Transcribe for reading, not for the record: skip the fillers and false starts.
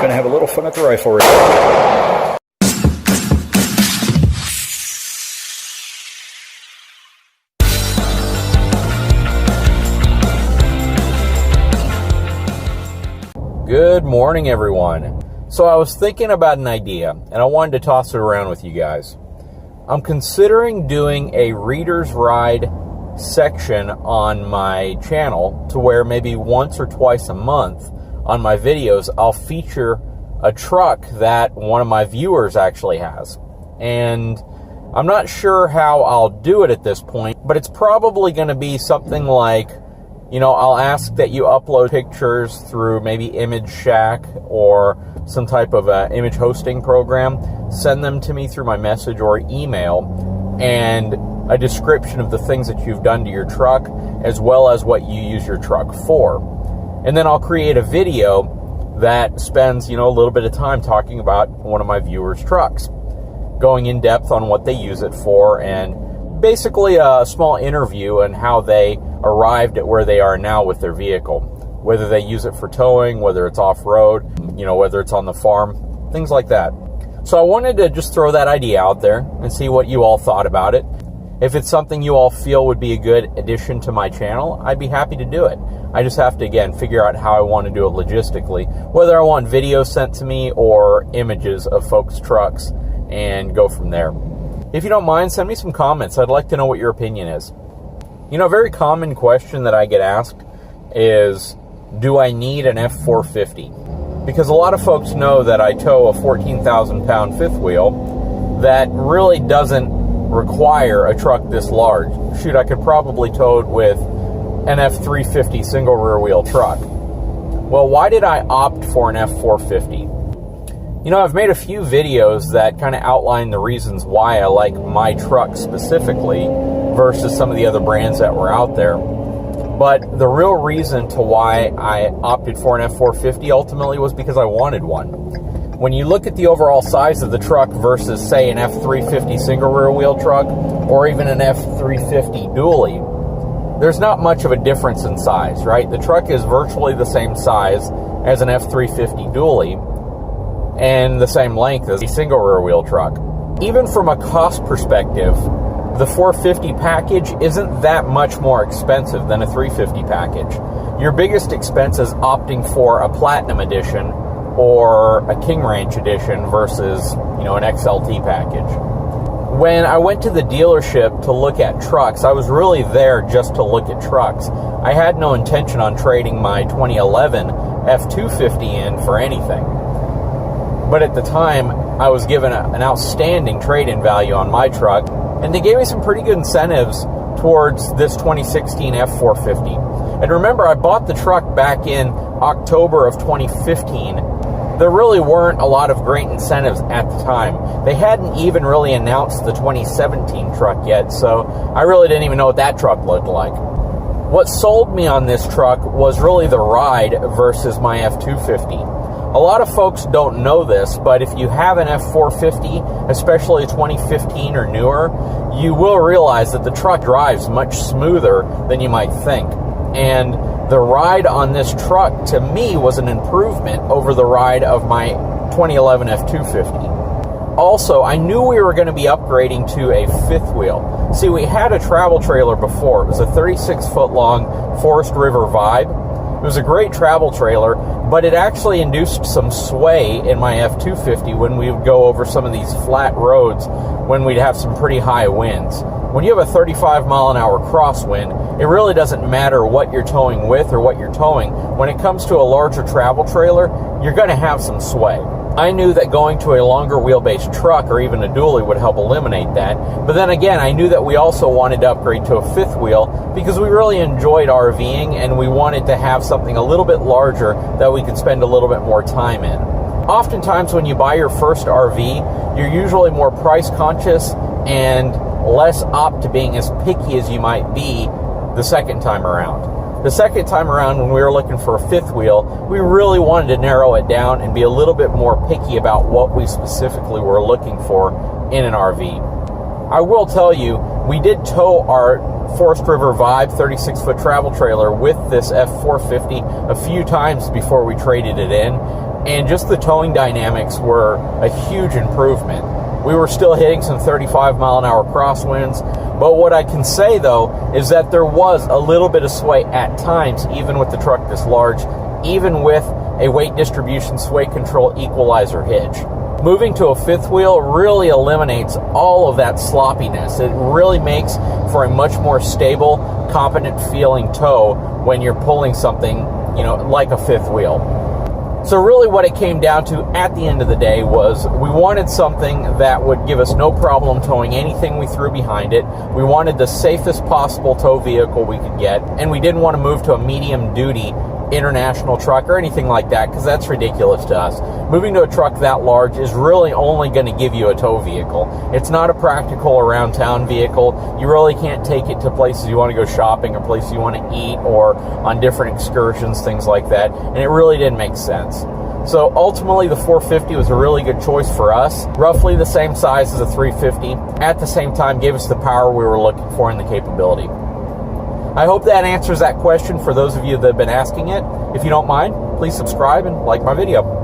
Gonna have a little fun at the rifle range. Good morning, everyone. So I was thinking about an idea, and I wanted to toss it around with you guys. I'm considering doing a reader's ride section on my channel to where maybe once or twice a month on my videos, I'll feature a truck that one of my viewers actually has. And I'm not sure how I'll do it at this point, but it's probably going to be something like, I'll ask that you upload pictures through maybe Image Shack or some type of image hosting program, send them to me through my message or email, and a description of the things that you've done to your truck, as well as what you use your truck for. And then I'll create a video that spends, a little bit of time talking about one of my viewers' trucks, going in depth on what they use it for, and basically a small interview on how they arrived at where they are now with their vehicle, whether they use it for towing, whether it's off-road, whether it's on the farm, things like that. So I wanted to just throw that idea out there and see what you all thought about it. If it's something you all feel would be a good addition to my channel, I'd be happy to do it. I just have to, again, figure out how I want to do it logistically, whether I want videos sent to me or images of folks' trucks, and go from there. If you don't mind, send me some comments. I'd like to know what your opinion is. A very common question that I get asked is, do I need an F450? Because a lot of folks know that I tow a 14,000-pound fifth wheel that really doesn't require a truck this large. Shoot, I could probably tow it with an F450 single rear wheel truck. Well, why did I opt for an F450? I've made a few videos that kind of outline the reasons why I like my truck specifically versus some of the other brands that were out there. But the real reason to why I opted for an F450 ultimately was because I wanted one. When you look at the overall size of the truck versus, say, an F350 single rear wheel truck or even an F350 dually, there's not much of a difference in size, right? The truck is virtually the same size as an F350 dually and the same length as a single rear wheel truck. Even from a cost perspective, the 450 package isn't that much more expensive than a 350 package. Your biggest expense is opting for a Platinum Edition or a King Ranch Edition versus, an XLT package. When I went to the dealership to look at trucks, I was really there just to look at trucks. I had no intention on trading my 2011 F250 in for anything. But at the time, I was given an outstanding trade-in value on my truck, and they gave me some pretty good incentives towards this 2016 F450. And remember, I bought the truck back in October of 2015. There really weren't a lot of great incentives at the time. They hadn't even really announced the 2017 truck yet, so I really didn't even know what that truck looked like. What sold me on this truck was really the ride versus my F250. A lot of folks don't know this, but if you have an F450, especially 2015 or newer, you will realize that the truck drives much smoother than you might think. And the ride on this truck, to me, was an improvement over the ride of my 2011 F250. Also, I knew we were going to be upgrading to a fifth wheel. See, we had a travel trailer before. It was a 36-foot long Forest River Vibe. It was a great travel trailer, but it actually induced some sway in my F250 when we would go over some of these flat roads when we'd have some pretty high winds. When you have a 35-mile-an-hour crosswind, it really doesn't matter what you're towing with or what you're towing. When it comes to a larger travel trailer, you're going to have some sway. I knew that going to a longer wheelbase truck or even a dually would help eliminate that. But then again, I knew that we also wanted to upgrade to a fifth wheel because we really enjoyed RVing and we wanted to have something a little bit larger that we could spend a little bit more time in. Oftentimes when you buy your first RV, you're usually more price conscious and less apt to being as picky as you might be the second time around. The second time around, when we were looking for a fifth wheel, we really wanted to narrow it down and be a little bit more picky about what we specifically were looking for in an RV. I will tell you, we did tow our Forest River Vibe 36-foot travel trailer with this F450 a few times before we traded it in, and just the towing dynamics were a huge improvement. We were still hitting some 35-mile-an-hour crosswinds, but what I can say, though, is that there was a little bit of sway at times, even with the truck this large, even with a weight distribution sway control equalizer hitch. Moving to a fifth wheel really eliminates all of that sloppiness. It really makes for a much more stable, competent feeling tow when you're pulling something, like a fifth wheel. So really what it came down to at the end of the day was we wanted something that would give us no problem towing anything we threw behind it. We wanted the safest possible tow vehicle we could get, and we didn't want to move to a medium duty international truck or anything like that, because that's ridiculous to us. Moving to a truck that large is really only going to give you a tow vehicle. It's not a practical around town vehicle. You really can't take it to places you want to go shopping or places you want to eat or on different excursions, things like that, and it really didn't make sense. So ultimately the 450 was a really good choice for us. Roughly the same size as a 350. At the same time gave us the power we were looking for and the capability. I hope that answers that question for those of you that have been asking it. If you don't mind, please subscribe and like my video.